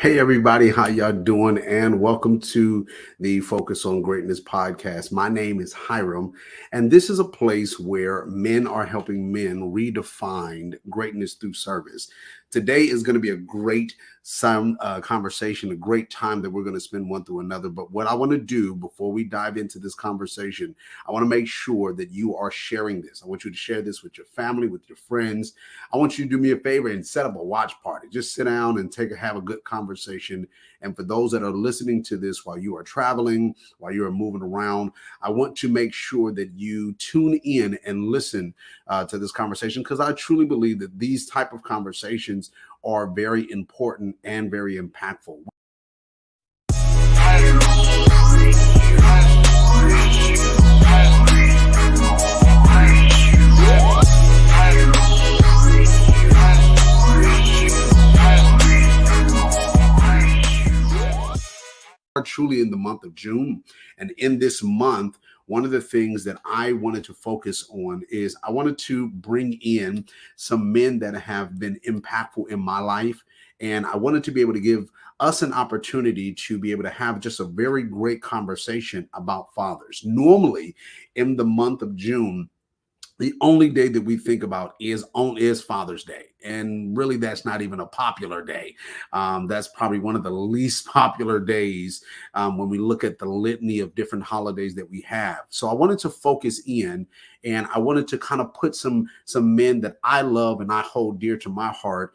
Hey everybody, how y'all doing? And welcome to the Focus on Greatness podcast. My name is Hiram, and this is a place where men are helping men redefine greatness through service. Today is going to be a great conversation, a great time that we're going to spend one through another. But what I want to do before we dive into this conversation, I want to make sure that you are sharing this. I want you to share this with your family, with your friends. I want you to do me a favor and set up a watch party. Just sit down and have a good conversation. And for those that are listening to this while you are traveling, while you are moving around, I want to make sure that you tune in and listen to this conversation, because I truly believe that these type of conversations are very important and very impactful. Are truly in the month of June. And in this month, one of the things that I wanted to focus on is I wanted to bring in some men that have been impactful in my life. And I wanted to be able to give us an opportunity to be able to have just a very great conversation about fathers. Normally, in the month of June, the only day that we think about is Father's Day, and really that's not even a popular day. That's probably one of the least popular days when we look at the litany of different holidays that we have. So I wanted to focus in, and I wanted to kind of put some men that I love and I hold dear to my heart,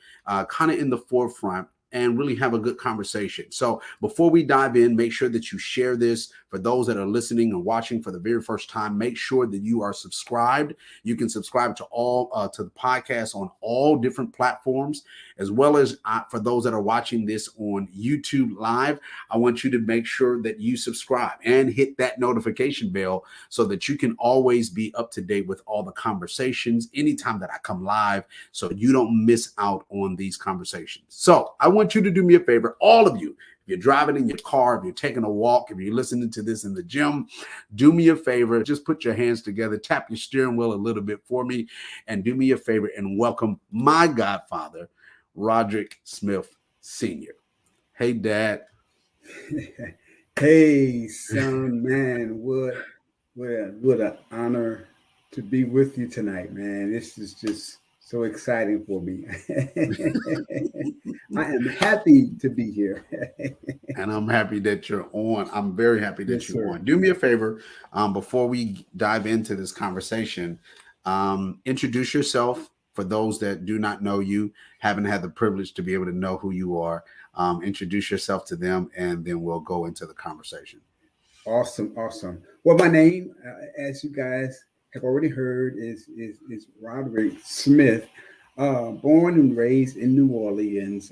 kind of in the forefront, and really have a good conversation. So before we dive in, make sure that you share this. For those that are listening and watching for the very first time, make sure that you are subscribed. You can subscribe to to the podcast on all different platforms, as well as for those that are watching this on YouTube Live. I want you to make sure that you subscribe and hit that notification bell so that you can always be up to date with all the conversations anytime that I come live, so you don't miss out on these conversations. So I want you to do me a favor, all of you. If you're driving in your car, if you're taking a walk, if you're listening to this in the gym, do me a favor. Just put your hands together, tap your steering wheel a little bit for me, and do me a favor and welcome my godfather, Rodrick Smith Sr. Hey, Dad. Hey, son, man, what an honor to be with you tonight, man. This is just so exciting for me. I am happy to be here. And I'm happy that you're on. I'm very happy that Yes, you're sir. on. Do me a favor, before we dive into this conversation, introduce yourself for those that do not know you, haven't had the privilege to be able to know who you are. Introduce yourself to them, and then we'll go into the conversation. Awesome, awesome. Well, my name, as you guys have already heard, is Rodrick Smith. Born and raised in New Orleans,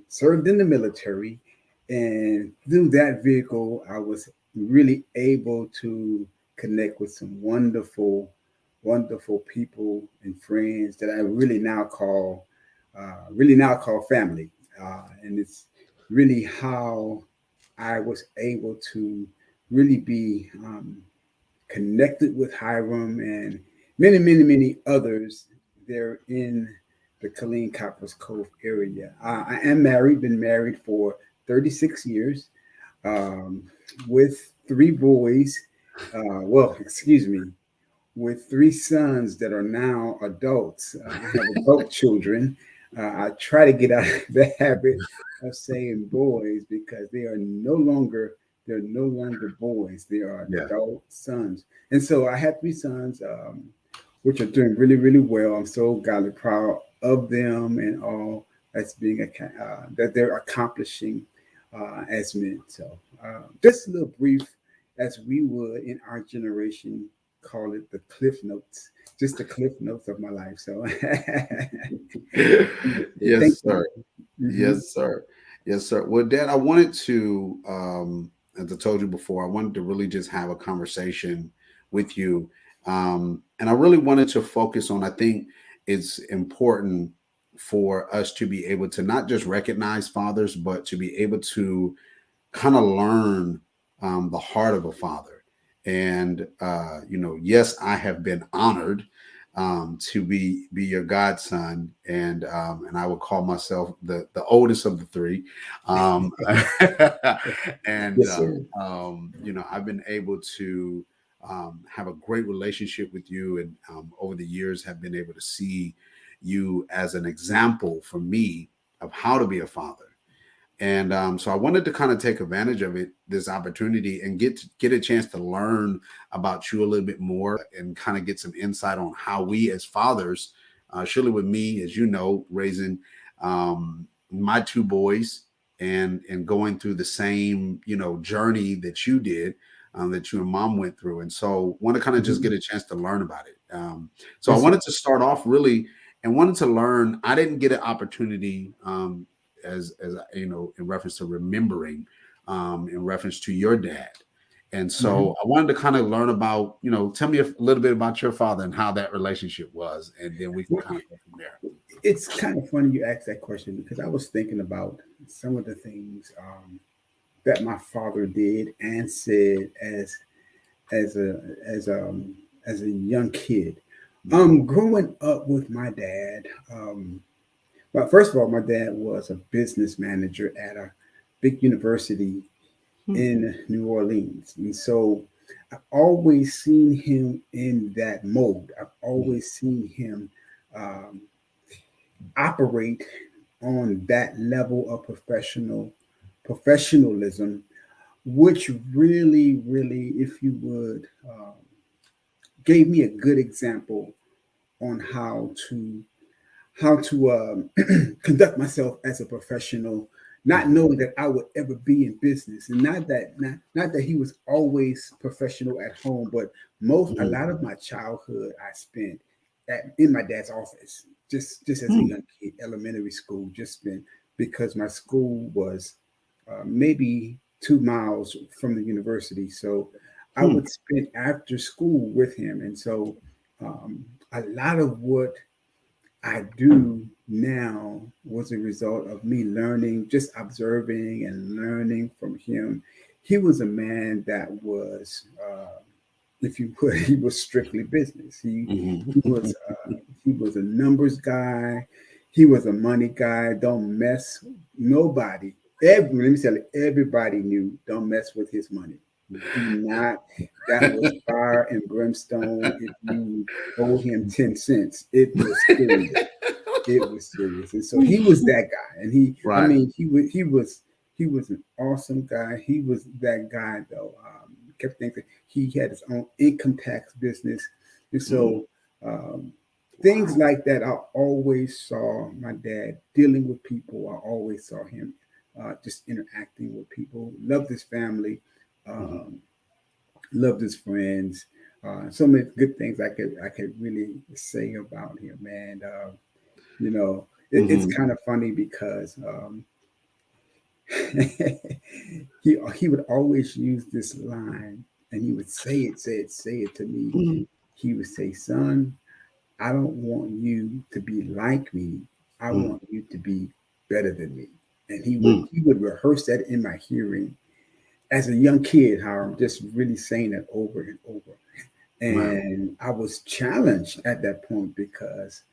served in the military, and through that vehicle, I was really able to connect with some wonderful people and friends that I really now call family. And it's really how I was able to really be connected with Hiram and many others there in the Killeen Coppers Cove area. I am married, been married for 36 years, um, with three boys. Well, excuse me, with three sons that are now adults. I have adult children. I try to get out of the habit of saying boys because they're no longer boys. They are Yeah. adult sons. And so I have three sons, which are doing really well. I'm so godly proud of them and all that they're accomplishing as men. So just a little brief, as we would in our generation call it, the cliff notes, just the cliff notes of my life. So thank Yes, you. sir. Hmm. Yes, sir. Yes, sir. Well, Dad, I wanted to, as I told you before, I wanted to really just have a conversation with you. And I really wanted to focus on, I think it's important for us to be able to not just recognize fathers, but to be able to kind of learn the heart of a father. And, yes, I have been honored to be your godson, and I would call myself the oldest of the three, um, and Yes, sir. I've been able to have a great relationship with you, and over the years have been able to see you as an example for me of how to be a father. And so I wanted to kind of take advantage of this opportunity, and get a chance to learn about you a little bit more, and kind of get some insight on how we as fathers, surely with me, as you know, raising my two boys, and going through the same journey that you did, that you and mom went through, and so want to kind of just Mhm. get a chance to learn about it. So I Yes, sir. wanted to start off really, and wanted to learn. I didn't get an opportunity. As in reference to remembering, in reference to your dad, and Mhm. so I wanted to kind of learn about, tell me a little bit about your father and how that relationship was, and then we can Well, kind of go from there. it's kind of funny you asked that question because I was thinking about some of the things that my father did and said as a as as a young kid. Mm, Growing up with my dad. Well, first of all, my dad was a business manager at a big university mm, in New Orleans, and so I've always seen him in that mode. I've mm, always seen him um, operate on that level of professionalism, which really, if you would, gave me a good example on how to conduct myself as a professional, not mhm, knowing that I would ever be in business, and not that he was always professional at home, but a mm, lot of my childhood I spent in my dad's office, just as a mm, young kid, elementary school, just spent because my school was maybe 2 miles from the university, so I mm, would spend after school with him, and so um, a lot of what I do now was a result of me learning, just observing and learning from him. He was a man that was, if you would, he was strictly business. mhm. He was a numbers guy. He was a money guy. Don't mess nobody. Let me tell you, everybody knew don't mess with his money. Do not. That was fire and brimstone. If you owed him 10 cents, it was serious. It was serious, and so he was that guy. And I Right. mean, he was an awesome guy. He was that guy though. Kept thinking he had his own income tax business, and Mm, so um, things wow. like that. I always saw my dad dealing with people. I always saw him just interacting with people. Loved his family. Mhm, Um, Loved his friends. So many good things I could really say about him, man. It's mhm, kind of funny because he would always use this line, and he would say it to me. mhm, He would say, "Son, I don't want you to be like me. I mm, want you to be better than me." And mm. he would rehearse that in my hearing as a young kid. How I'm just really saying that over and over. Right. And I was challenged at that point because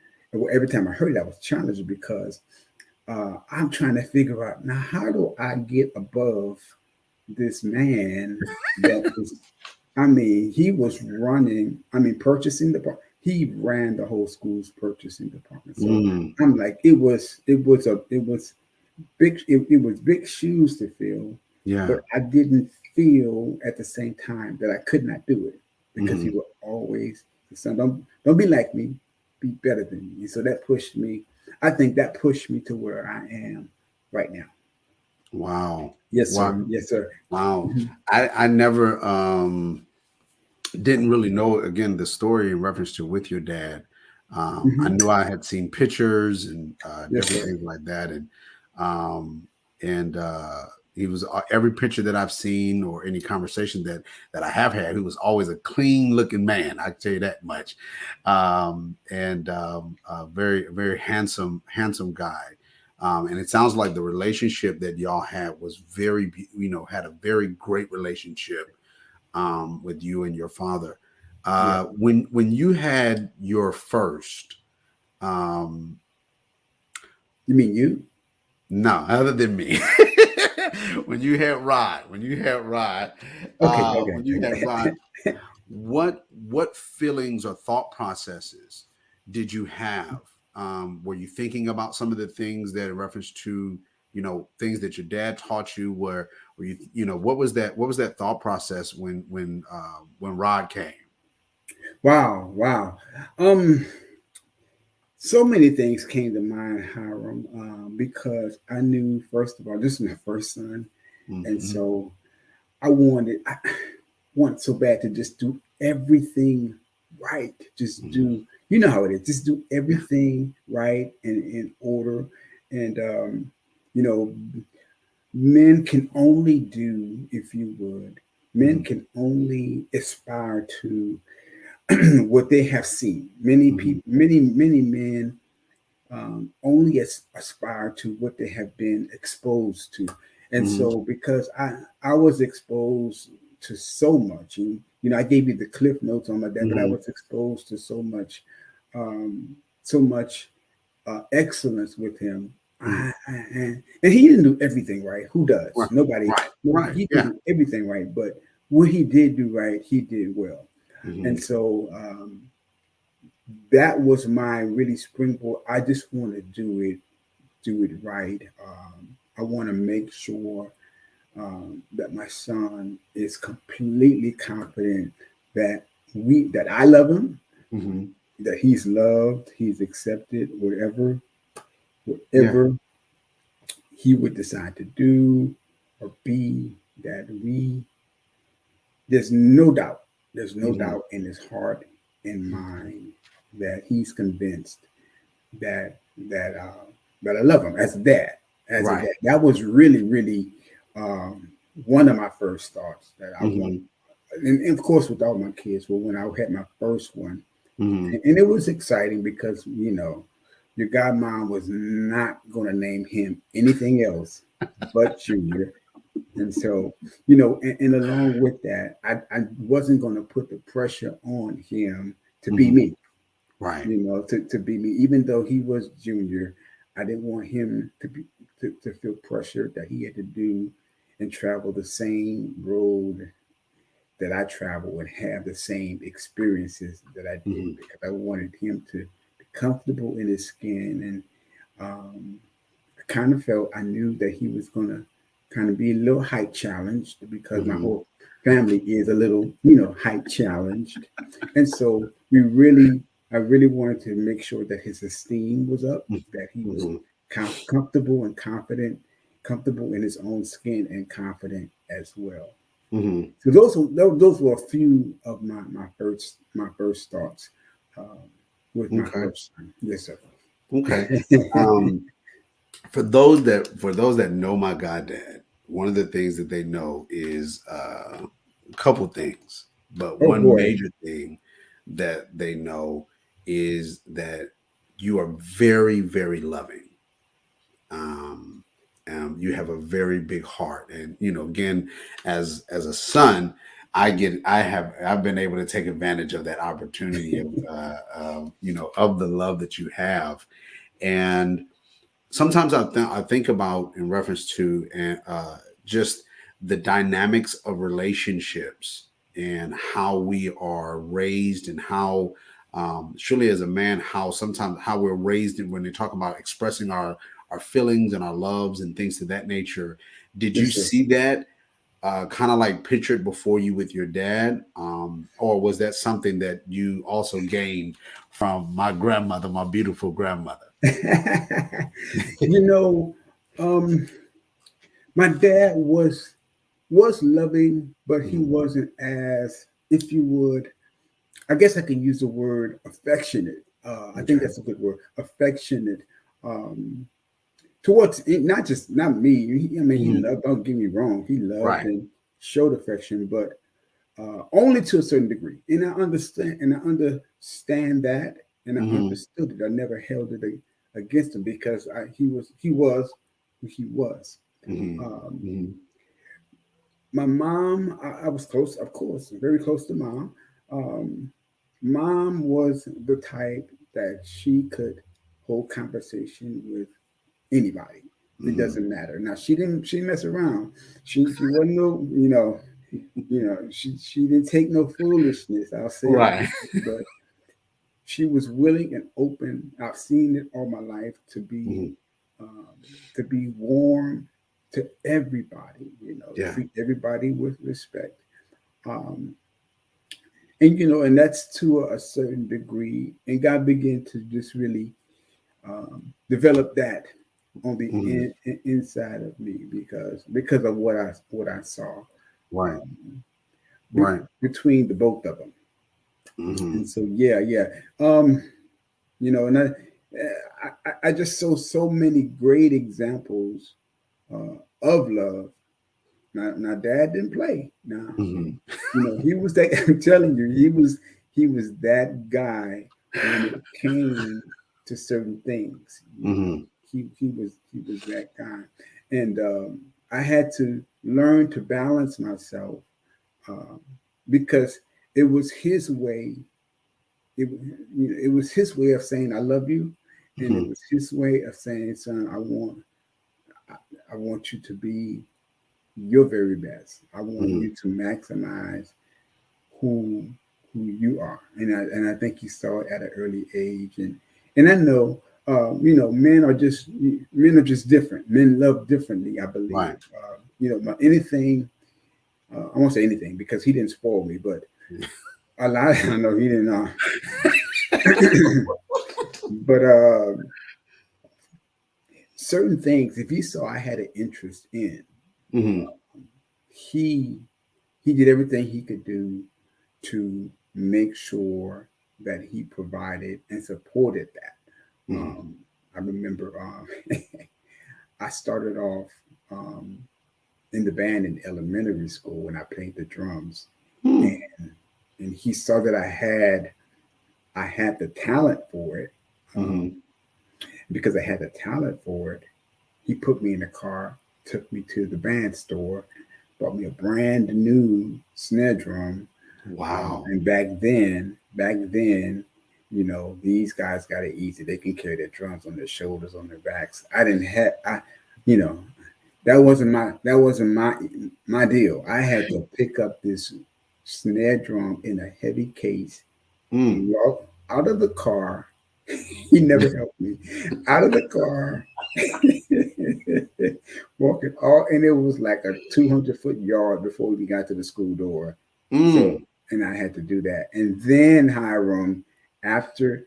every time I heard it, I was challenged because I'm trying to figure out now how do I get above this man that is, I mean, he was running, I mean, purchasing department. He ran the whole school's purchasing department. So Mm, I'm like, it was big, it was big shoes to fill, yeah. but I didn't feel at the same time that I could not do it because he Mhm. would always, son, don't be like me, be better than me. And so that pushed me. I think that pushed me to where I am right now. Wow. Yes, Wow. sir. Yes, sir. Wow. Mhm. I never didn't really know, again, the story in reference to with your dad. I Mhm. knew I had seen pictures and Yes, different sir. things like that, um, and he was, every picture that I've seen or any conversation that I have had, he was always a clean looking man. I can tell you that much, and a very handsome guy. And it sounds like the relationship that y'all had was had a very great relationship, with you and your father. Yeah. When you had your first, um, You mean you? no, other than me, Okay, when you had Rod, okay. what feelings or thought processes did you have? Were you thinking about some of the things that in reference to, things that your dad taught you? Were you, what was that thought process when Rod came? Wow, wow. Um, so many things came to mind, Hiram, because I knew, first of all, this is my first son, and Hmm. so I want so bad to just do everything right. Just Hmm. do, you know how it is. Just do Yeah. everything right and in order. And you know, men can only do, if you would, men Hmm. can only aspire to what they have seen. Many Hmm. people, many men only aspire to what they have been exposed to. And Hmm. so, because I was exposed to so much, and I gave you the cliff notes on my dad, but I Hmm. was exposed to so much excellence with him. Hmm. And he didn't do everything right. Who does? Right. Nobody. Right. No, Right. he didn't Yeah. do everything right, but what he did do right, he did well. And Hmm. so that was my really springboard. I just want to do it right. I want to make sure that my son is completely confident that that I love him, Hmm. that he's loved, he's accepted, Yeah. whatever he would decide to do or be, that there's no doubt, Hmm. in his heart and mind that he's convinced that that I love him as a dad, as a Right. dad. That was really, really um, one of my first thoughts that I want, Hmm. and of course with all my kids. Well, when I had my first one, Hmm. and it was exciting because your godmom was not going to name him anything else but Junior. And so, and along with that, I wasn't going to put the pressure on him to be Hmm. me, Right. to be me. Even though he was Junior, I didn't want him to feel pressure that he had to do and travel the same road that I travel and have the same experiences that I did, Hmm. because I wanted him to be comfortable in his skin. And um, I kind of felt, I knew that he was going to kind of be a little height challenged, because my Hmm. whole family is a little, height challenged. And so I really wanted to make sure that his esteem was up, that he was Hmm. comfortable and confident, comfortable in his own skin and confident as well. Hmm. So those were a few of my first thoughts um, with my Okay. first son. Yes, sir. Okay. Um, for those that know my goddad, one of the things that they know is a couple things, but Oh one boy. major thing that they know is that you are very, very loving. Um, you have a very big heart, and again, as a son, I've been able to take advantage of that opportunity of the love that you have. And sometimes I think about in reference to just the dynamics of relationships and how we are raised, and how surely as a man, how sometimes how we're raised, and when they talk about expressing our feelings and our loves and things of that nature. Did you Yes, sir. see that kind of like pictured before you with your dad, or was that something that you also gained from my grandmother, my beautiful grandmother? you know, um, my dad was loving, but he Mhm. wasn't as, if you would, I guess I can use the word affectionate. I think Okay. that's a good word, affectionate. Um, Towards not me. I mean, he Mhm. loved. Don't get me wrong. He loved Right. and showed affection, but only to a certain degree. And I understand that, and I Mhm. understood it. I never held it against him, because he was who he was. Mhm. Um, Mhm. my mom, I was close, of course, very close to mom. Mom was the type that she could hold conversation with anybody. It Mm-hmm. doesn't matter. Now she didn't mess around. She wasn't no, she didn't take no foolishness, I'll say it like Right. that. But she was willing and open. I've seen it all my life Hmm. um, to be warm to everybody, Yeah. treat everybody with respect. Um, and that's to a certain degree. And God began to just really develop that on the Hmm. inside of me because of what I saw Right. um, Right. between the both of them. Hmm. And so yeah. Um, and I just saw so many great examples of love. Now, Dad didn't play. Now, Hmm. he was that. I'm telling you, he was that guy when it came to certain things. Hmm. He was that guy, and I had to learn to balance myself um, because it was his way. It was his way of saying I love you, and it Hmm. was his way of saying, son, I want you to be your very best. I want Hmm. you to maximize who who you are, and I think he saw it at an early age, and I know. Men are just different. Men love differently, I believe. Right. Anything. I won't say anything because he didn't spoil me, but a lot. I know he didn't. But certain things, if he saw I had an interest in, Hmm. he he did everything he could do to make sure that he provided and supported that. Hmm. I remember I started off um, in the band in elementary school when I played the drums, Hmm. and he saw that I had the talent for it. Um, Hmm. because I had the talent for it, he put me in the car, took me to the band store, bought me a brand new snare drum. Wow. And back then, these guys got it easy. They can carry their drums on their shoulders, on their backs. I didn't have, you know, that wasn't my deal. I had to pick up this snare drum in a heavy case, Mm. walk out of the car. He never helped me out of the car, walking all, and it was like a 200-foot yard before we got to the school door. So, Mm. and I had to do that. And then Hiram, after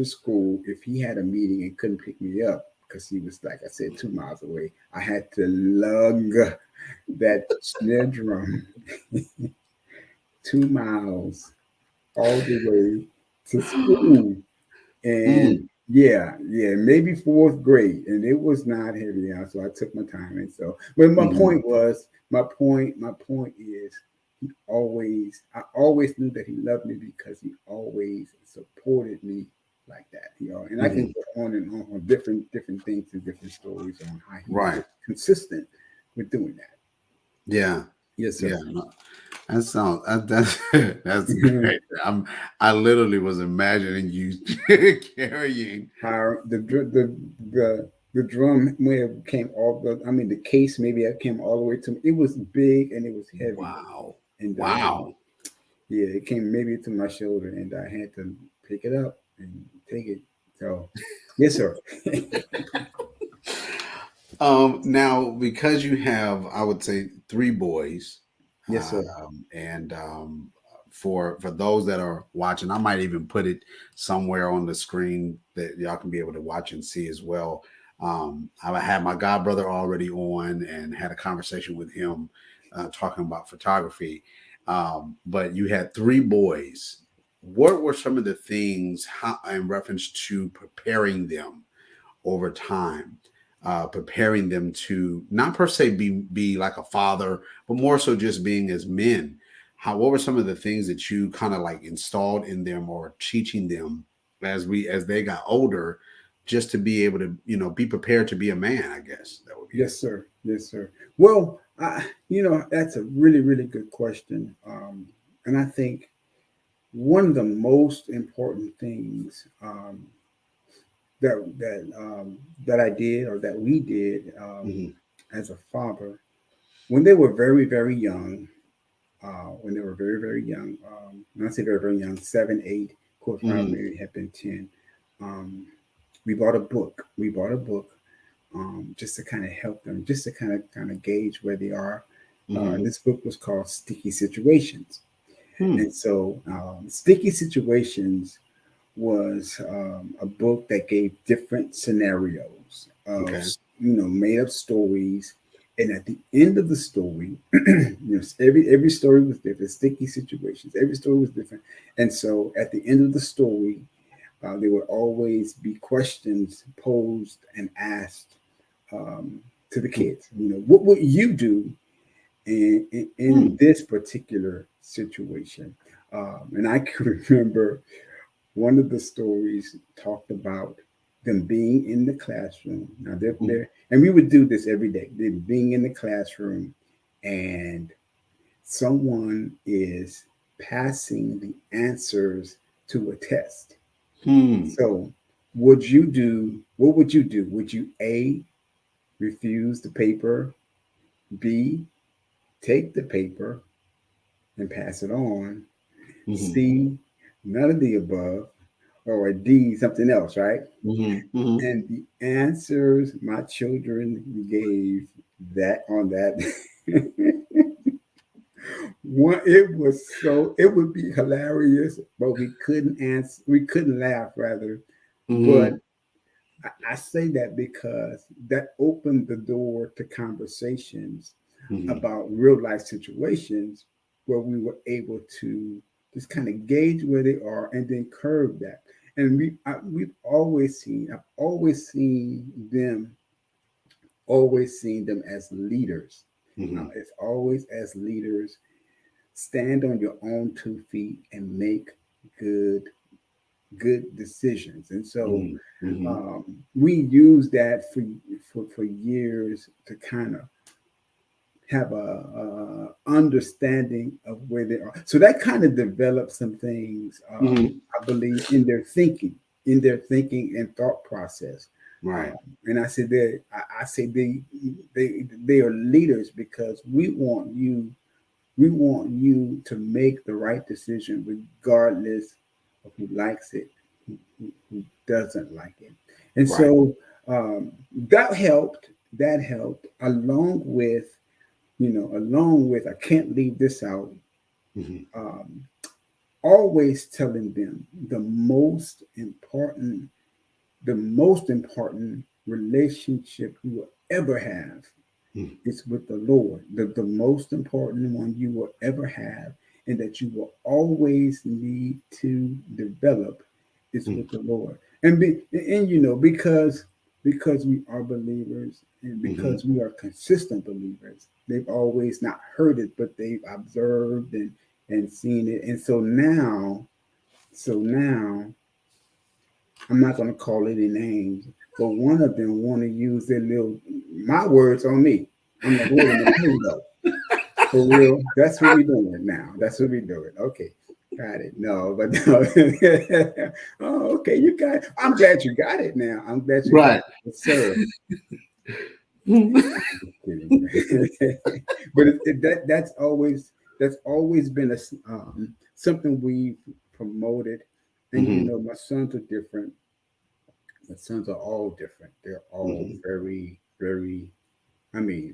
school, if he had a meeting and couldn't pick me up because he was, like I said, 2 miles away, I had to lug that snare drum 2 miles all the way to school. And Mm. yeah, maybe fourth grade, and it was not heavy out, so I took my time. And so, but Mhm. my point is, I always knew that he loved me because he always supported me like that. And I can Mhm. go on and on different things and different stories on how he was Right. just consistent with doing that. Yeah. Yes, Yeah. sir. No, that sounds that's that's great. I literally was imagining you carrying. How the drum may have came all the I mean the case maybe it came all the way to me. It was big and it was heavy, Wow. and Wow. yeah, it came maybe to my shoulder, and I had to pick it up and take it. So yes, sir. Now because you have, I would say, three boys, Yes, sir. and for those that are watching, I might even put it somewhere on the screen that y'all can be able to watch and see as well. I had my god brother already on and had a conversation with him, talking about photography. But you had three boys. What were some of the things in reference to preparing them over time, preparing them to not per se be like a father, but more so just being as men? What were some of the things that you kind of like installed in them or teaching them as they got older, just to be able to be prepared to be a man? I guess that would be it. Yes, sir. Yes, sir. Well, that's a really really good question, and I think one of the most important things that I did or that we did as a father when they were very very young. When they were very very young, when I say very very young, 7, 8, of course, Mm-hmm. maybe had been 10. Um, we bought a book. We bought a book just to kind of help them, just to kind of gauge where they are. Mm-hmm. This book was called Sticky Situations, Hmm. and so Sticky Situations was a book that gave different scenarios of Okay. made up stories, and at the end of the story, every story was different. Sticky Situations, every story was different, and so at the end of the story, there would always be questions posed and asked to the kids. What would you do in Hmm. this particular situation? And I can remember one of the stories talked about them being in the classroom. Now they're Hmm. there, and we would do this every day. They're being in the classroom, and someone is passing the answers to a test. Hmm. So, would you do? What would you do? Would you A, refuse the paper? B, take the paper and pass it on? Hmm. C, none of the above, or D, something else, right? Hmm. Hmm. And the answers my children gave that on that one, it would be hilarious, but we couldn't laugh rather. But Hmm. I say that because that opened the door to conversations Hmm. about real life situations where we were able to just kind of gauge where they are and then curve that. And I've always seen them as leaders. Hmm. It's always as leaders, stand on your own 2 feet and make good good decisions. And so Hmm. Hmm. we use that for years to kind of have a understanding of where they are. So that kind of developed some things, Hmm. I believe, in their thinking and thought process. Um, Right. and I say they are leaders because we want you to make the right decision regardless of who likes it, who doesn't like it. And Right. so that helped. That helped along with, I can't leave this out, Hmm. um, always telling them the most important relationship you will ever have Hmm. is with the Lord, the most important one you will ever have, and that you will always need to develop is with the Lord. Because we are believers and Hmm. because we are consistent believers, they've always not heard it, but they've observed and seen it. And so now I'm not going to call any names, but one of them want to use my words on me. I'm like, wait a minute, here we go. For real, that's what we're doing now. That's what we're doing. Okay, got it. No, but no. Oh, okay, you got it. I'm glad you got it now. I'm glad you got Right. it. Yes, sir. Hmm. Just kidding. But that's always been something we've promoted. And Hmm. my sons are different. My sons are all different. They're all Hmm. very, very. I mean,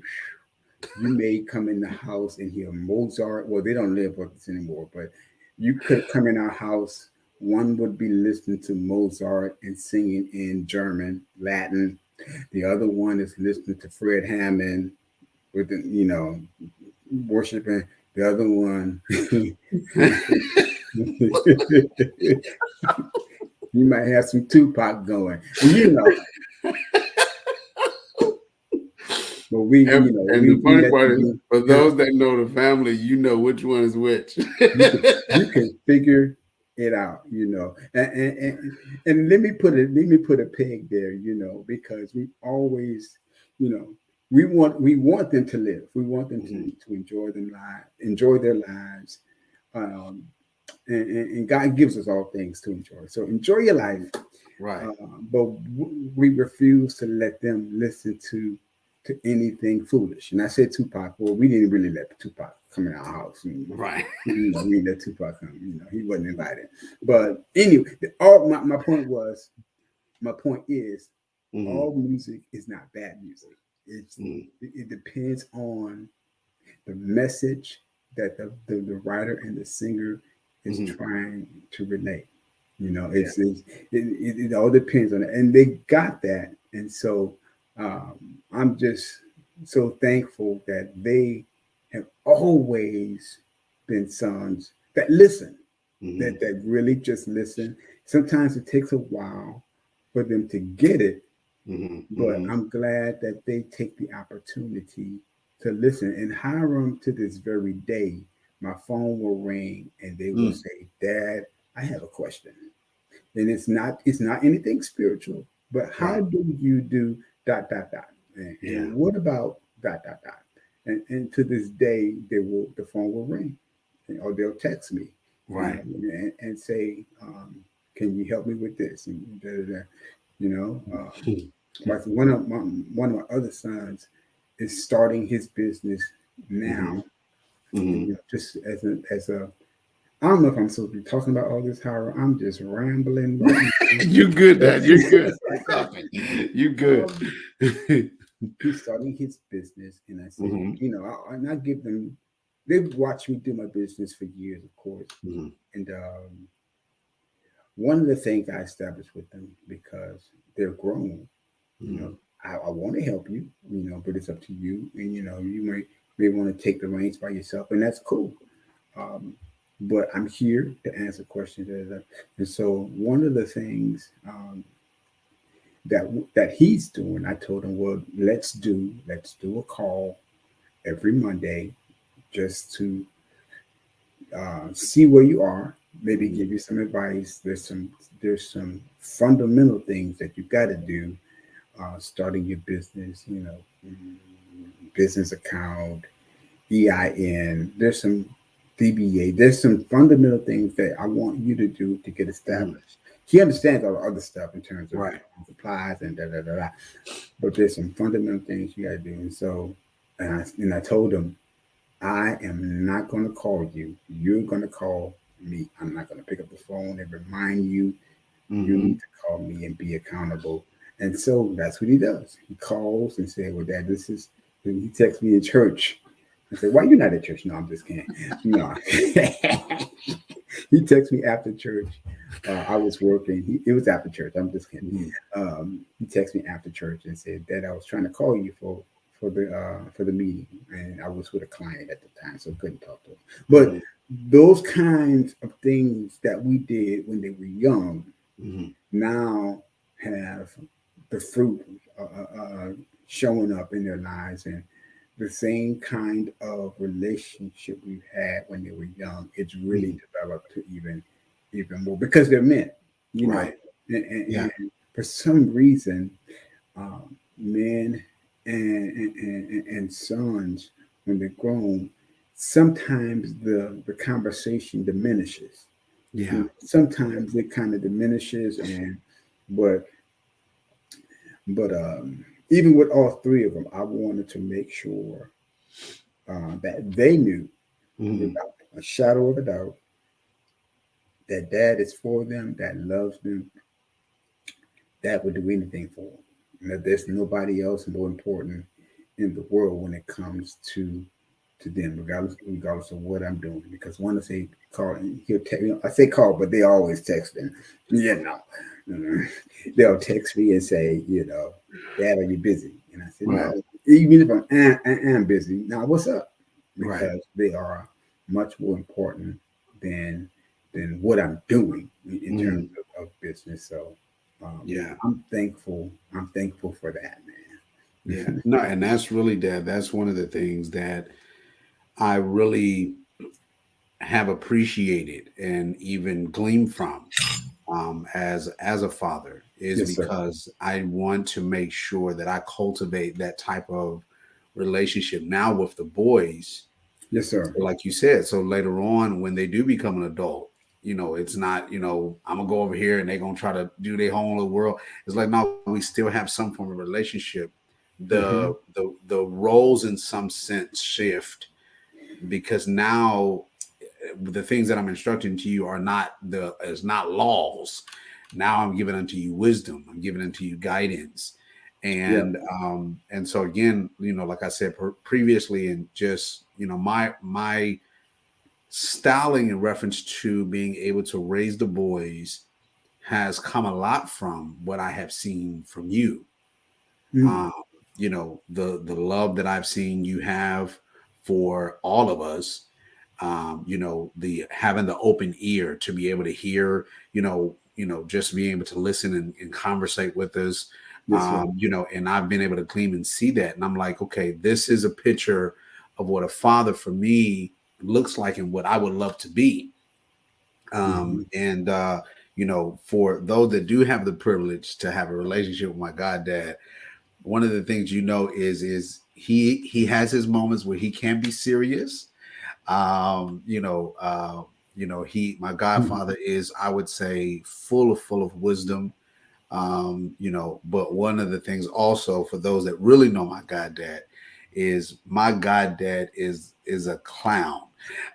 you may come in the house and hear Mozart. Well, they don't live with us anymore, but you could come in our house. One would be listening to Mozart and singing in German, Latin. The other one is listening to Fred Hammond with worshiping. The other one, you might have some Tupac going. But And the we funny let part is, you for be. those that know the family, you know which one is which. You can figure it out, and let me put a peg there, because we always, you know, we want them to live. We want them Mhm. to enjoy their lives. Um, and God gives us all things to enjoy. So enjoy your life, Right. but we refuse to let them listen to anything foolish. And I said Tupac. Well, we didn't really let Tupac come in our house. And, Right. we didn't let Tupac come. He wasn't invited. But anyway, all my point was, my point is, Mm-hmm. all music is not bad music. Mm-hmm. It depends on the message that the writer and the singer is Mm-hmm. trying to relate. You know, Yeah. it all depends on it, and they got that, and so I'm just so thankful that they have always been sons that listen, Mm-hmm. that really just listen. Sometimes it takes a while for them to get it, Mm-hmm. but Mm-hmm. I'm glad that they take the opportunity to listen. And Hiram, to this very day, my phone will ring and they will Mm. say, "Dad, I have a question." And it's not anything spiritual, but how Right. do you do dot dot dot? Yeah. And what about dot dot dot? And to this day, the phone will ring, or they'll text me, Right. and say, "Can you help me with this?" And da, da, da. You know, like one of my other sons is starting his business Mm-hmm. now, and Mm-hmm. just as a I don't know if I'm supposed to be talking about all this, Howard. I'm just rambling right now. You good, Dad. You're good. I'm talking. You good. um, he's starting his business, and I said, Mm-hmm. and I give them. They've watched me do my business for years, of course, Mm-hmm. and one of the things I established with them, because they're grown, you know, Mm-hmm. I want to help you, but it's up to you, and you may want to take the reins by yourself, and that's cool. Um, but I'm here to answer questions. And so one of the things that he's doing, I told him, well, let's do a call every Monday, just to see where you are, maybe Mm-hmm. give you some advice. There's some fundamental things that you got to do, starting your business, business account, EIN. There's some DBA. There's some fundamental things that I want you to do to get Mm-hmm. established. He understands all the other stuff in terms of Right. supplies and da da da da. But there's some fundamental things you got to do. And so, and I told him, I am not going to call you. You're going to call me. I'm not going to pick up the phone and remind you. You Mm-hmm. need to call me and be accountable. And so that's what he does. He calls and says, "Well, Dad, this is." And he texts me in church. I said, "Why you not at church?" No, I'm just kidding. No. He texted me after church. I was working. It was after church. I'm just kidding. Mm-hmm. He texted me after church and said, "Dad, I was trying to call you for the meeting, and I was with a client at the time, so couldn't talk to him." But Mm-hmm. those kinds of things that we did when they were young Mm-hmm. now have the fruit showing up in their lives, and the same kind of relationship we had when they were young, it's really Mm-hmm. developed to even more, because they're men, you know, Right. Yeah. and for some reason, men and sons, when they're grown, sometimes the conversation diminishes. Yeah. Sometimes it kind of diminishes, but even with all three of them, I wanted to make sure that they knew, Mm-hmm. without a shadow of a doubt, that Dad is for them, that loves them, that would do anything for them. And that there's nobody else more important in the world when it comes to them, regardless of what I'm doing. Because one will say call, he'll text. I say call, but they always text them. Uh, they'll text me and say, Dad, are you busy? And I said, Right. no. Even if I'm busy, now what's up? Right. Because they are much more important than what I'm doing in terms Mm-hmm. of business. So Yeah. I'm thankful. I'm thankful for that, Yeah. man. No, and that's really, Dad, that's one of the things that I really have appreciated and even gleaned from, as a father, is Yes, sir. because I want to make sure that I cultivate that type of relationship now with the boys. Yes, sir. Like you said, so later on when they do become an adult, it's not, I'm gonna go over here and they're gonna try to do their whole little world. It's like, no, we still have some form of relationship. Mm-hmm. The roles in some sense shift because now the things that I'm instructing to you are not the is not laws. Now I'm giving unto you wisdom. I'm giving unto you guidance. Yeah. And so again, like I said previously, and just my styling in reference to being able to raise the boys has come a lot from what I have seen from you. Mm. Um, the love that I've seen you have for all of us. The having the open ear to be able to hear, just being able to listen and conversate with us. Yes, sir. And I've been able to glean and see that. And I'm like, okay, this is a picture of what a father for me looks like and what I would love to be. Mm-hmm. And for those that do have the privilege to have a relationship with my goddad, one of the things is he has his moments where he can be serious. um you know uh he my godfather is, I would say, full of wisdom. But one of the things also, for those that really know my goddad, is my goddad is a clown.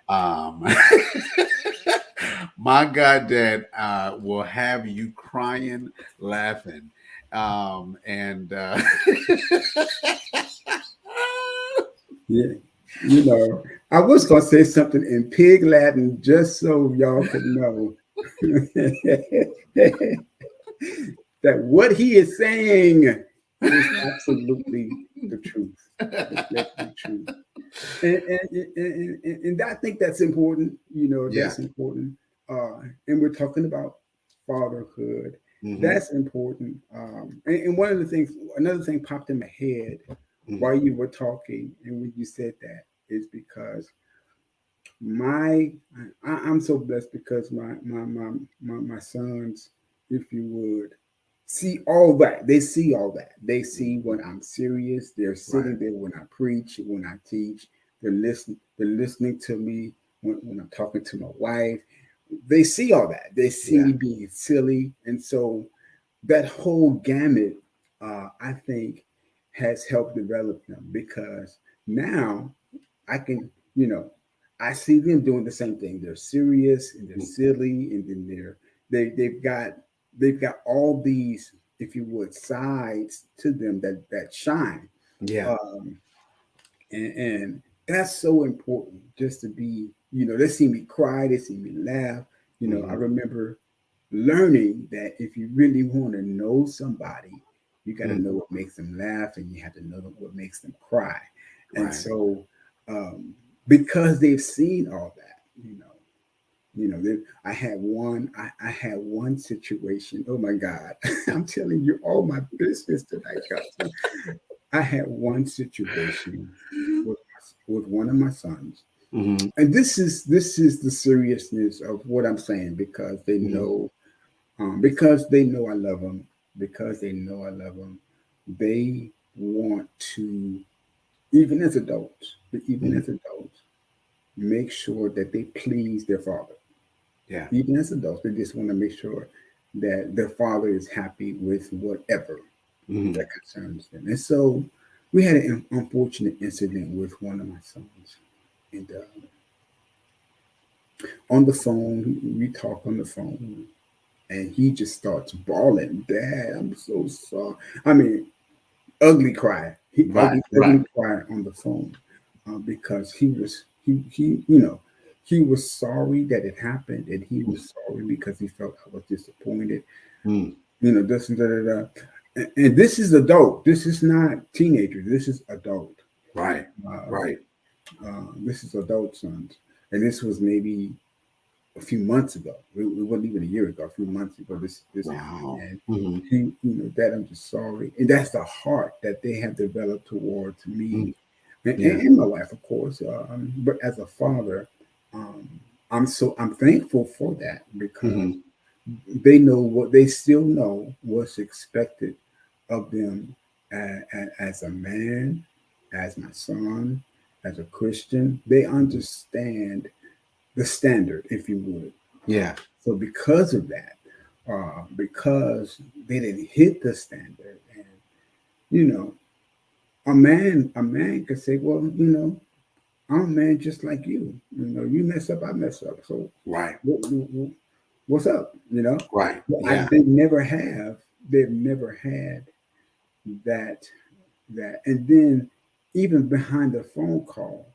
um my goddad will have you crying, laughing, and Yeah. I was gonna say something in pig Latin just so y'all could know that what he is saying is absolutely the truth. It's definitely true. And I think that's important. yeah. That's important. And we're talking about fatherhood. Hmm. That's important. And one of the things, another thing popped in my head Hmm. while you were talking, and when you said that, is because my I'm so blessed because my sons, if you would, see all that. They see all that. They see when I'm serious. They're Right. sitting there when I preach, when I teach. They're listening. They're listening to me when I'm talking to my wife. They see all that. They see Yeah. me being silly, and so that whole gamut, I think, has helped develop them because now I can, I see them doing the same thing. They're serious and they're Mm. silly, and then they've got all these, if you would, sides to them that shine. Yeah. Um, and that's so important just to be, they see me cry, they see me laugh. I Hmm. remember learning that if you really want to know somebody, you got to Mm. know what makes them laugh and you have to know what makes them cry. And Right. so, um, because they've seen all that, I had one situation. Oh my God, I'm telling you all my business tonight, guys. I had one situation with with one of my sons, Hmm. and this is the seriousness of what I'm saying Hmm. because they know I love them, because they know I love them, they want to, even as adults, even Hmm. as adults, make sure that they please their father. Yeah. Even as adults, they just want to make sure that their father is happy with whatever Hmm. that concerns them. And so we had an unfortunate incident with one of my sons. And on the phone, we talk on the phone, and he just starts bawling. Dad, I'm so sorry. I mean, ugly cry. He Right. ugly Right. cry on the phone because he was sorry that it happened, and he was sorry because he felt I was disappointed. Mm. This and da da da. And this is adult. This is not teenager. This is adult. Right. Um, Right. this is adult sons, and this was maybe a few months ago. It wasn't even a year ago. A few months ago, this happened, Wow. and Hmm. Dad, I'm just sorry, and that's the heart that they have developed towards me Mm. Yeah. and my wife, of course. But as a father, um, I'm thankful for that because Hmm. they still know what's expected of them as a man, as my son, as a Christian. They Hmm. understand the standard, if you would. Yeah. So because of that, because they didn't hit the standard, and you know, a man could say, well, I'm a man just like you. You mess up, I mess up. So Right. what's up? Right. But Yeah. they've never had that, and then even behind the phone call,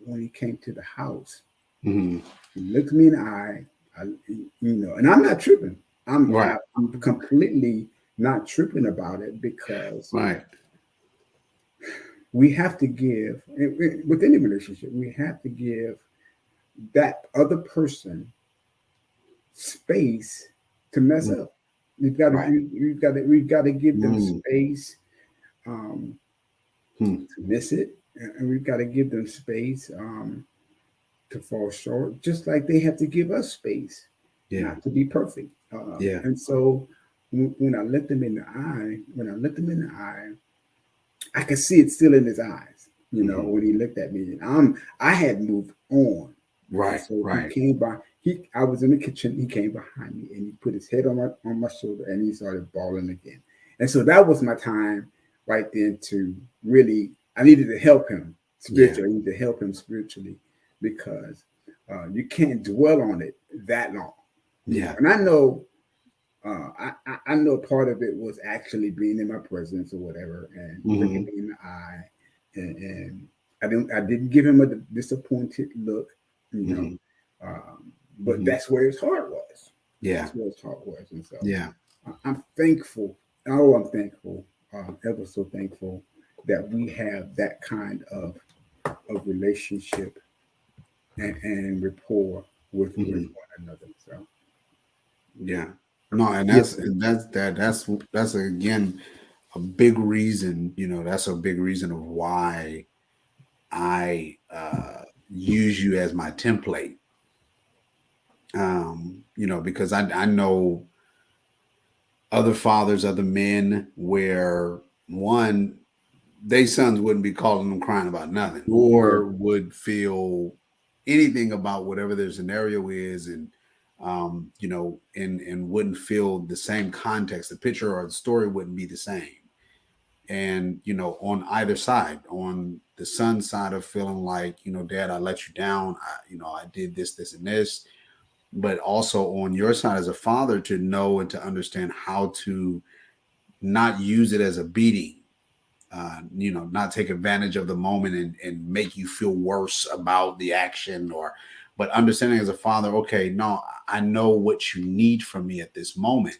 when he came to the house, Hmm. he looked me in the eye. And I'm not tripping. Right. I'm completely not tripping about it because Right. we have to give with any relationship. We have to give that other person space to mess Mm. up. We've got to Right. we've got to give them Mm. space um, Hmm. to miss it, and we've got to give them space to fall short, just like they have to give us space Yeah. not to be perfect. Yeah. And so when I looked him in the eye, I could see it still in his eyes. Hmm. When he looked at me, and I had moved on, and Right. so he Right. came by. I was in the kitchen. He came behind me and he put his head on my shoulder and he started bawling again. And so that was my time right then to really. I needed to help him Yeah. spiritually. I needed to help him spiritually because you can't dwell on it that long. Yeah. And I know I know part of it was actually being in my presence or whatever, and looking Hmm. me in the eye, and I didn't give him a disappointed look, you know, Hmm. but Hmm. that's where his heart was. Yeah. That's where his heart was, and so Yeah. I'm thankful. Oh, I'm thankful, ever so thankful that we have that kind of relationship and rapport with Hmm. one another. So Yeah. No, and yes, that's and that's again a big reason. That's a big reason of why I use you as my template. Because I know other fathers, other men, where one, they sons wouldn't be calling them crying about nothing, yeah, or would feel anything about whatever their scenario is, and and wouldn't feel the same context. The picture or the story wouldn't be the same. And on either side, on the son's side of feeling like, Dad, I let you down. I did this, this, and this. But also on your side as a father, to know and to understand how to not use it as a beating, not take advantage of the moment and make you feel worse about the action, but understanding as a father, okay, no, I know what you need from me at this moment.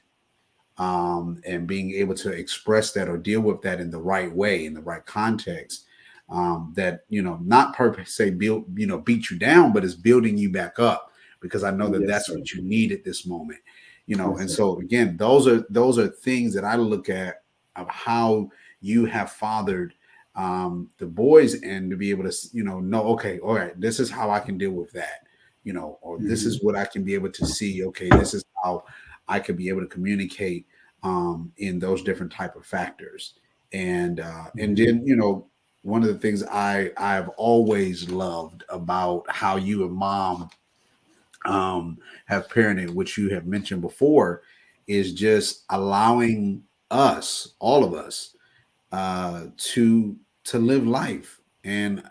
And being able to express that or deal with that in the right way, in the right context, that, not per se build, beat you down, but it's building you back up, because I know that yes, that's sir. what you need at this moment. Yes, And sir. so again, those are things that I look at of how you have fathered the boys, and to be able to know, okay, all right, this is how I can deal with that, or this Hmm. is what I can be able to see. Okay, this is how I could be able to communicate in those different type of factors. And Hmm. then, one of the things I've always loved about how you and mom um, have parented, which you have mentioned before, is just allowing us, all of us, to live life and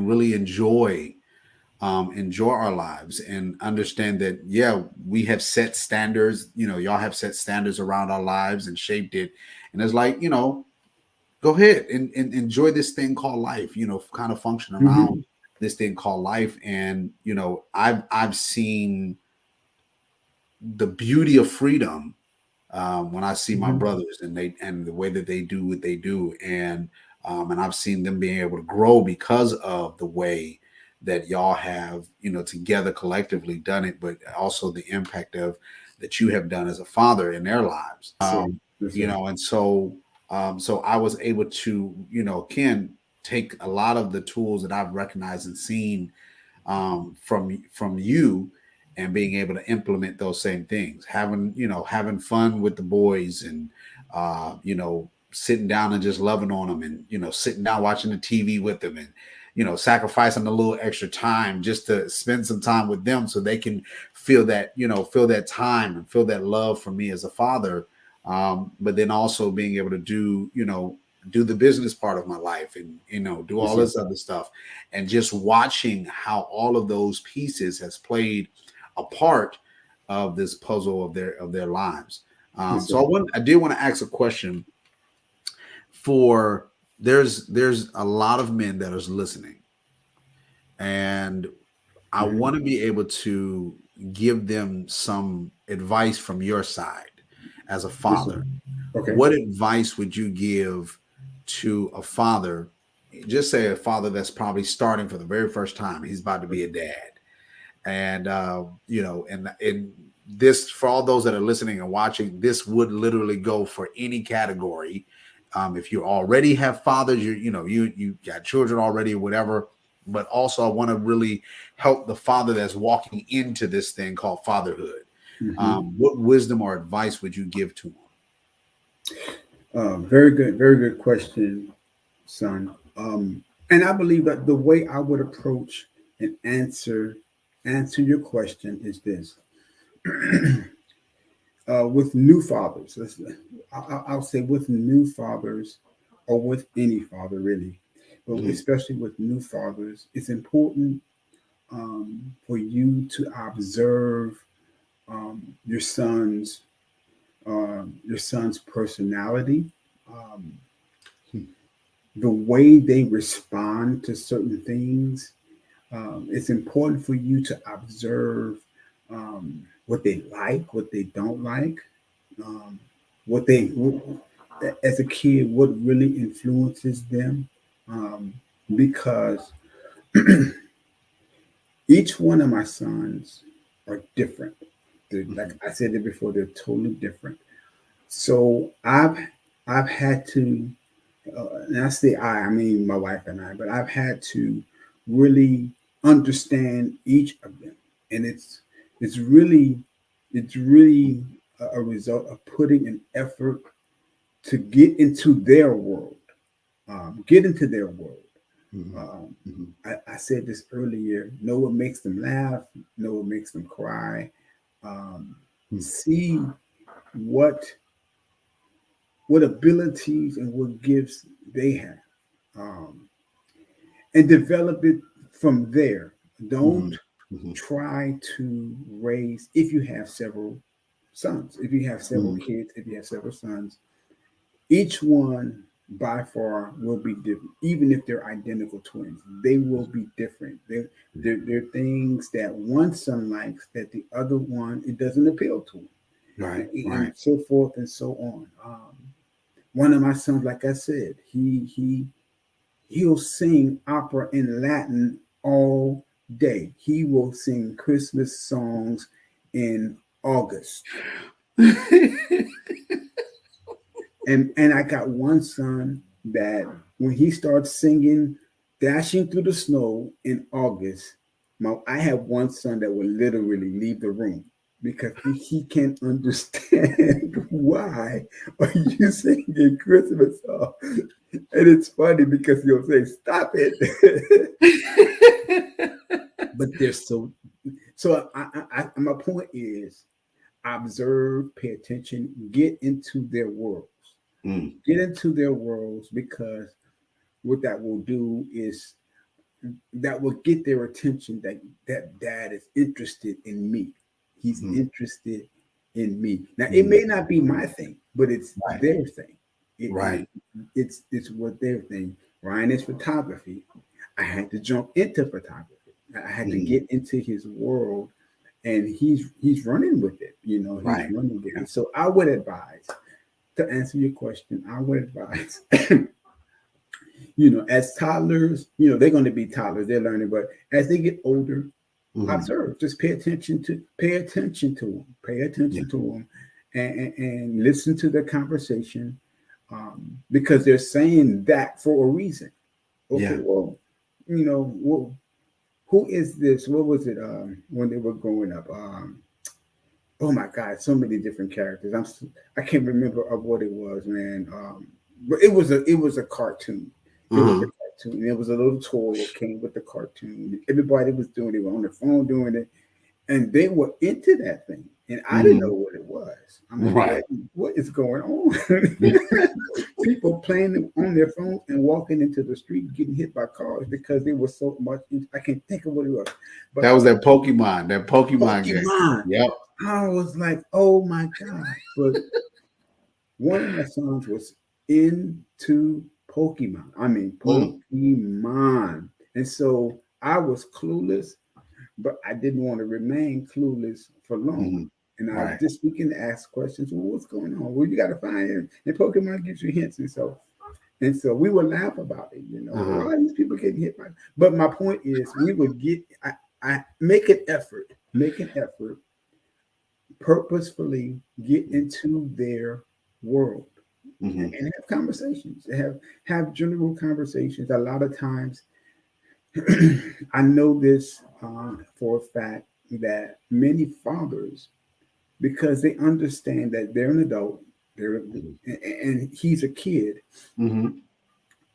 really enjoy our lives, and understand that, yeah, we have set standards. Y'all have set standards around our lives and shaped it. And it's like, go ahead and enjoy this thing called life. Kind of function around Hmm. this thing called life. And I've seen the beauty of freedom when I see my Hmm. brothers, and the way that they do what they do. And I've seen them being able to grow because of the way that y'all have, together collectively done it, but also the impact of that you have done as a father in their lives. So, yes, sir. And so I was able to, again, take a lot of the tools that I've recognized and seen from you, and being able to implement those same things, having fun with the boys, and sitting down and just loving on them, and sitting down watching the TV with them, and sacrificing a little extra time just to spend some time with them so they can feel that, feel that time and feel that love from me as a father. But then also being able to do the business part of my life and, do Yes, all sir. this other stuff, and just watching how all of those pieces has played a part of this puzzle of their lives. Yes, So sir. I did want to ask a question for there's a lot of men that is listening, and I Mhm. want to be able to give them some advice from your side as a Yes, sir. father. Okay. What advice would you give to a father? Just say a father that's probably starting for the very first time. He's about to be a dad, and and this, for all those that are listening and watching, this would literally go for any category. If you already have fathers, you got children already or whatever. But also, I want to really help the father that's walking into this thing called fatherhood. Hmm. What wisdom or advice would you give to Very good question, son. And I believe that the way I would approach and answer your question is this: with new fathers, I'll say with new fathers, or with any father really, but them? especially with new fathers, it's important for you to observe your son's personality, um, Mhm. the way they respond to certain things. It's important for you to observe what they like, what they don't like, um, as a kid, what really influences them. Um, because each one of my sons are different. Like Mhm. I said it before, they're totally different. So I've had to, and I say I mean my wife and I, but I've had to really understand each of them, and it's really it's really a result of putting an effort to get into their world. Mhm. Um, Mhm. I said this earlier. Know what makes them laugh. Know what makes them cry. Um, Mhm. see what what abilities and what gifts they have, um, and develop it from there. Don't Mhm. Mhm. try to raise, if you have several sons, if you have several Mhm. kids, if you have several sons, each one by far will be different. Even if they're identical twins, they will be different. There are things that one son likes that the other one it doesn't appeal to him, Right. and Right. so forth and so on. One of my sons, like I said, he'll sing opera in Latin all day. He will sing Christmas songs in August. And I got one son that when he starts singing Dashing Through the Snow in August, I have one son that will literally leave the room because he can't understand why are you singing Christmas song. And it's funny because he'll say, "Stop it." But they're so my point is observe, pay attention, get into their worlds. Mm. Get into their worlds because what that will do is that will get their attention that dad is interested in me. He's Mhm. interested in me. Now it may Mhm. not be my thing, but it's Right. their thing. Right. It's what their thing. Ryan is photography. I had to jump into photography. I had to Mhm. get into his world, and he's running with it. He's Right. running with Yeah. it. So I would advise to answer your question. I would advise as toddlers, they're going to be toddlers, they're learning, but as they get older, Mhm. observe, just pay Yeah. attention to them, and listen to their conversation, because they're saying that for a reason. Okay, Yeah. well, well, who is this? What was it when they were growing up? Oh my God, so many different characters. I can't remember of what it was, man. But it was a cartoon. It was a Uh-huh. cartoon. And there was a little toy that came with the cartoon. Everybody was doing it. They were on their phone doing it. And they were into that thing. And I didn't know what it was. I'm like, Right. what is going on? People playing on their phone and walking into the street getting hit by cars because they were so much. I can't think of what it was. But That was that Pokemon game. Pokemon. Yep. I was like, oh my God. But one of my sons was into Pokemon. I mean, Pokemon. And so I was clueless, but I didn't want to remain clueless for long. And I just began to ask questions. Well, what's going on? Well, you got to find it. And Pokemon gives you hints. And so we would laugh about it, why are these people getting hit by? But my point is, we would I make an effort, purposefully get into their world and have conversations, have general conversations. A lot of times, I know this for a fact that many fathers, because they understand that they're an adult, and he's a kid,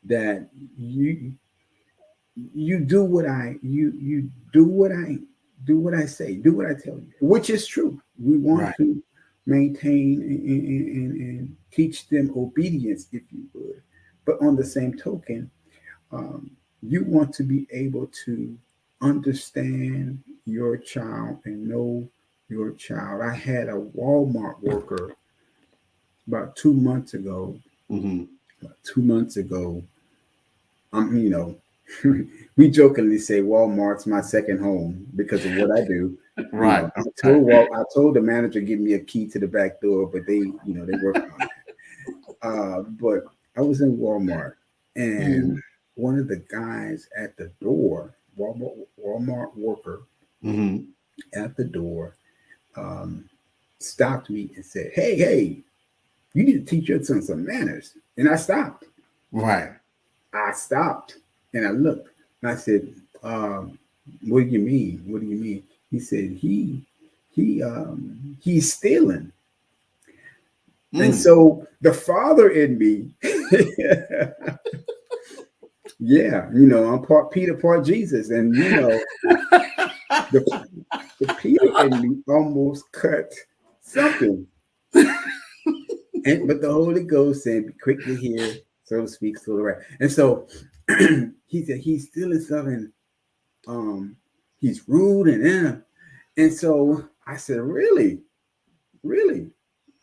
that you do what I do what I say, do what I tell you, which is true. We want to maintain and teach them obedience, if you would. But on the same token, you want to be able to understand your child and know your child. I had a Walmart worker about 2 months ago. We jokingly say Walmart's my second home because of what I do. Right. I told the manager give me a key to the back door, but they work on it. But I was in Walmart, and one of the guys at the door, Walmart worker at the door, stopped me and said, "Hey, you need to teach your son some manners." And I stopped. Right. I stopped and I looked and I said, "What do you mean? What do you mean?" He said, "He's stealing." And so the father in me, I'm part Peter, part Jesus, and the Peter in me almost cut something. But the Holy Ghost said, "Be quick to hear, so to speak, so to right." And so he said, "He's stealing something. He's rude and so I said, "Really?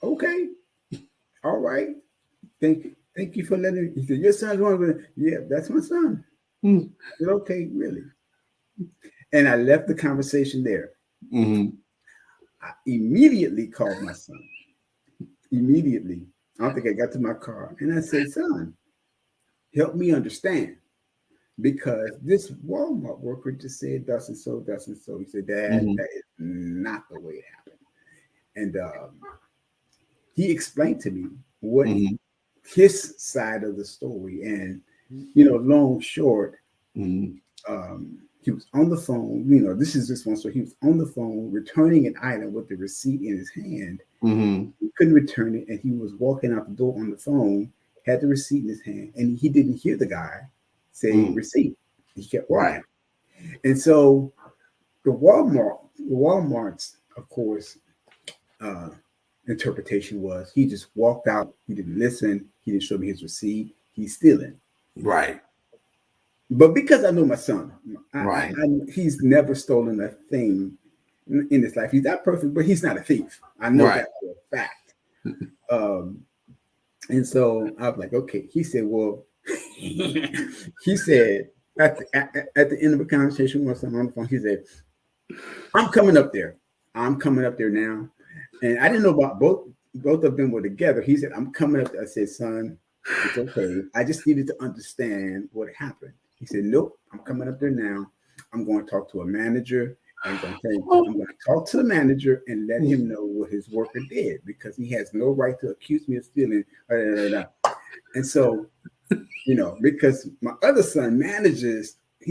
Okay, all right. Thank you for letting." He said, "Your son's one of them." "Yeah, that's my son." I said, "Okay, really?" And I left the conversation there. I immediately called my son. Immediately. I don't think I got to my car. And I said, "Son, help me understand. Because this Walmart worker just said thus and so, thus and so." He said, "Dad, that is not the way it happened." And he explained to me what his side of the story. And, long short, he was on the phone. This is this one. So he was on the phone returning an item with the receipt in his hand. He couldn't return it. And he was walking out the door on the phone, had the receipt in his hand, and he didn't hear the guy say receipt. He kept walking. And so the Walmart's, of course, interpretation was he just walked out. He didn't listen. He didn't show me his receipt. He's stealing. Right. But because I know my son, he's never stolen a thing in his life. He's not perfect, but he's not a thief. I know that for a fact. And so I was like, okay. He said, well, he said at the end of the conversation, once I'm on the phone, he said, I'm coming up there now. And I didn't know about both of them were together. He said, "I'm coming up there." I said, "Son, it's okay. I just needed to understand what happened." He said, "Nope, I'm coming up there now. I'm going to talk to a manager. I'm going to talk to the manager and let him know what his worker did, because he has no right to accuse me of stealing." And so, because my other son manages a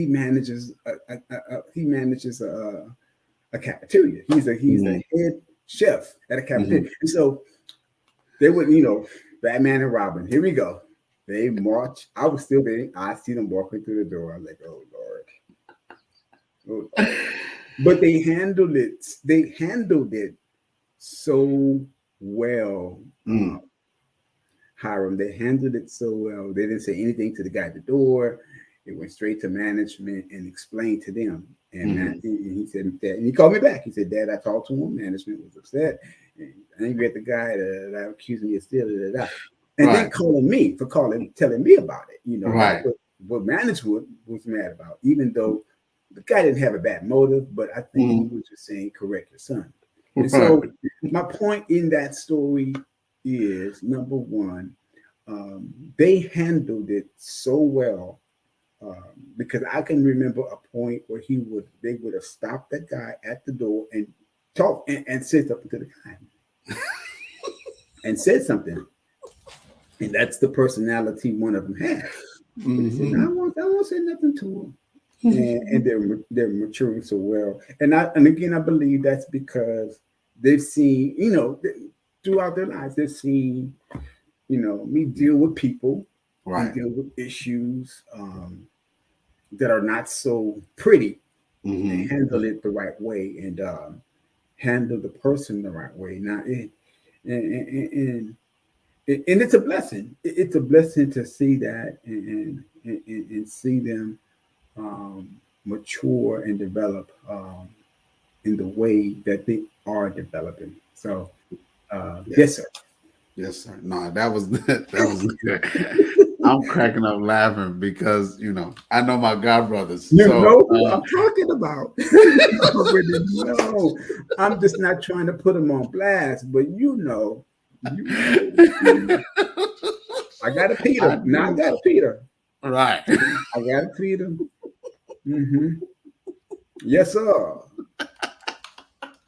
cafeteria. He's a head chef at a cafeteria. And so they would, Batman and Robin. Here we go. They march. I was still there. I see them walking through the door. I'm like, oh Lord, oh Lord. But they handled it. They handled it so well. Mm, Hiram. They handled it so well. They didn't say anything to the guy at the door. It went straight to management and explained to them. And mhm. he said that, and he called me back. He said, "Dad, I talked to him. Management was upset, and angry at the guy that accused me of stealing it." And then Right, calling me for telling me about it. That's right. what management was mad about. Even though the guy didn't have a bad motive, but I think he Mhm. was just saying, "Correct your son." And Right. so, my point in that story is number one, they handled it so well, because I can remember a point where they would have stopped that guy at the door and talked and said something to the guy and said something, and that's the personality one of them has. But he said, "No, Mhm. I won't say nothing to him." And they're maturing so well, and again, I believe that's because they've seen, throughout their lives, they've seen, me deal with people and Right. deal with issues, that are not so pretty, and Mhm. handle it the right way, and handle the person the right way. Now, and it's a blessing. It's a blessing to see that, and see them, mature and develop, in the way that they are developing. So, yes, Yes. sir. Yes, sir. No, that was that was good. I'm cracking up laughing because I know my god brothers. You So know who I'm talking about. You already know. I'm just not trying to put them on blast, but you know. I got a I Peter. Now I do. got a Peter. Right. I got a Peter. Hmm. Yes, sir.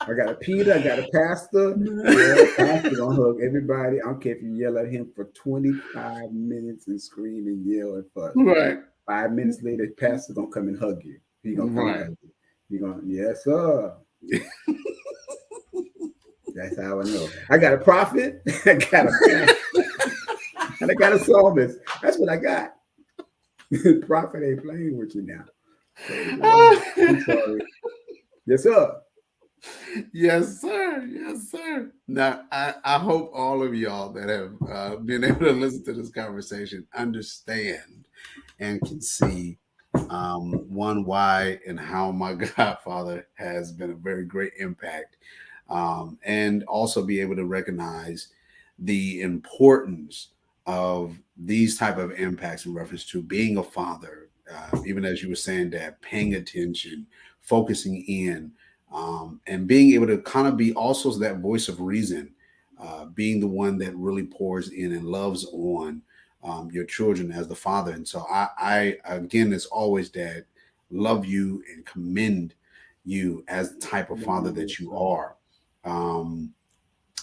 I got a Peter. I got a pastor. Yeah, pastor gonna hug everybody. I don't care if you yell at him for 25 minutes and scream and yell and fuss. Right. 5 minutes later, pastor gonna come and hug you. He gonna come and Right. hug you. He gonna, yes, sir. That's how I know. I got a prophet. I got a pastor, and I got a psalmist. That's what I got. Prophet ain't playing with you now. Praise the Lord. I'm sorry. Yes, sir. Yes, sir. Yes, sir. Now, I hope all of y'all that have been able to listen to this conversation understand and can see one why and how my godfather has been a very great impact, and also be able to recognize the importance of these type of impacts in reference to being a father, even as you were saying, that paying attention, focusing in, and being able to kind of be also that voice of reason, being the one that really pours in and loves on your children as the father. And so I again, as always, Dad, love you and commend you as the type of Love father you, that yes, you sir. are. Um,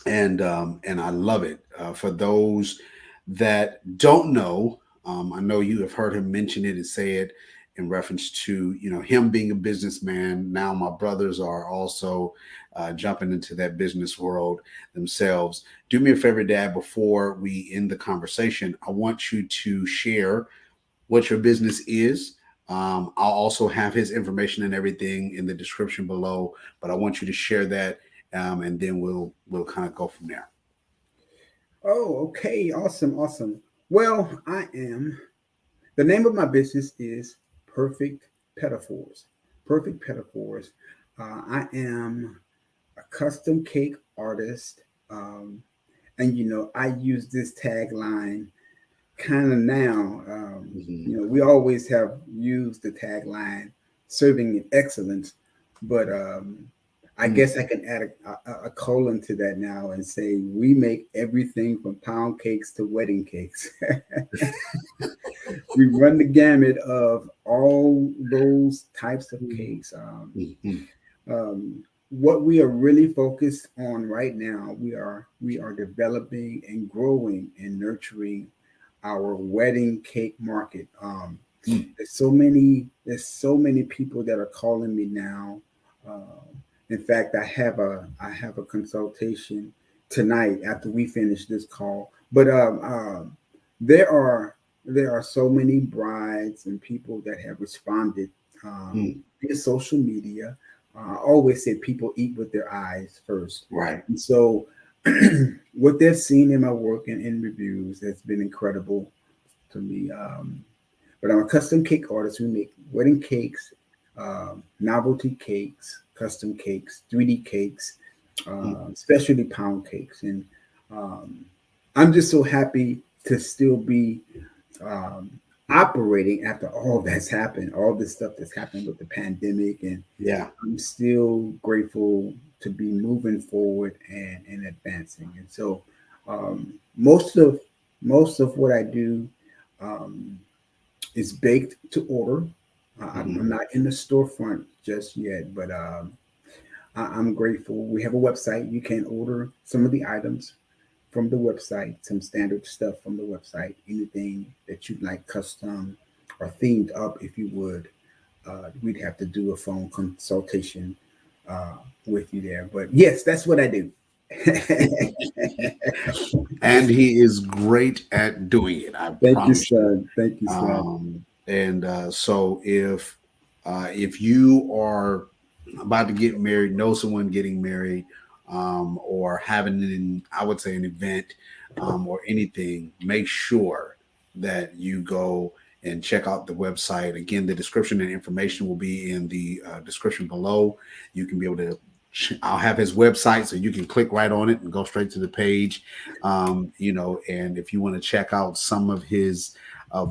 and I love it. For those that don't know, I know you have heard him mention it and say it in reference to him being a businessman. Now my brothers are also jumping into that business world themselves. Do me a favor, Dad. Before we end the conversation, I want you to share what your business is. I'll also have his information and everything in the description below, but I want you to share that, and then we'll kind of go from there. Oh, okay. Awesome. Awesome. Well, the name of my business is Perfect Petit-Fours. Perfect Petit-Fours. I am a custom cake artist. And, I use this tagline kind of now. Mhm. We always have used the tagline serving in excellence, but I Mm. guess I can add a colon to that now and say we make everything from pound cakes to wedding cakes. We run the gamut of all those types of cakes. Mhm. What we are really focused on right now, we are developing and growing and nurturing our wedding cake market. Mm. There's so many people that are calling me now. In fact, I have a consultation tonight after we finish this call. But there are there are so many brides and people that have responded Mm, via social media. I always say people eat with their eyes first. right. And so what they've seen in my work and in reviews has been incredible to me. But I'm a custom cake artist. We make wedding cakes, novelty cakes, custom cakes, 3D cakes, Mm, specialty pound cakes. And um, I'm just so happy to still be um, operating after all that's happened, all this stuff that's happened with the pandemic. And yeah. I'm still grateful to be moving forward and advancing. And so most of what I do um, is baked to order. Hmm. I'm not in the storefront just yet, but I'm grateful. We have a website. You can order some of the items from the website, some standard stuff from the website, anything that you'd like custom or themed up, if you would. We'd have to do a phone consultation uh, with you there. But yes, that's what I do. And he is great at doing it. I Thank you, promise you. son. Thank you, son. And so if you are about to get married, know someone getting married, or having I would say an event, or anything, make sure that you go and check out the website. Again, the description and information will be in the description below. You can be able to. I'll have his website so you can click right on it and go straight to the page. And if you want to check out some of his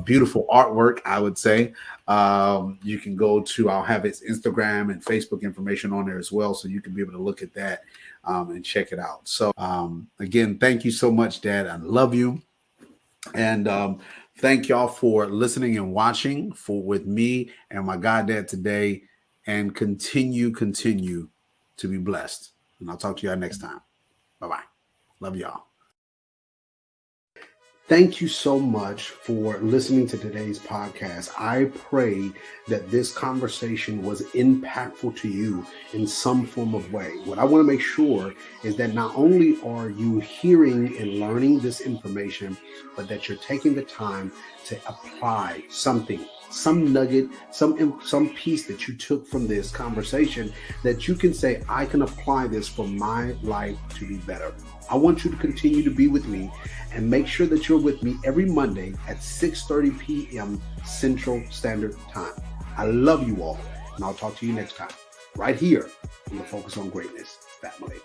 beautiful artwork, I would say you can go to. I'll have his Instagram and Facebook information on there as well, so you can be able to look at that and check it out. So again, thank you so much, Dad. I love you, and thank y'all for listening and watching for with me and my goddad today. And continue to be blessed. And I'll talk to y'all next time. Bye bye. Love y'all. Thank you so much for listening to today's podcast. I pray that this conversation was impactful to you in some form of way. What I want to make sure is that not only are you hearing and learning this information, but that you're taking the time to apply something, some nugget, some piece that you took from this conversation that you can say, I can apply this for my life to be better. I want you to continue to be with me and make sure that you're with me every Monday at 6:30 p.m. Central Standard Time. I love you all, and I'll talk to you next time right here on the Focus on Greatness family.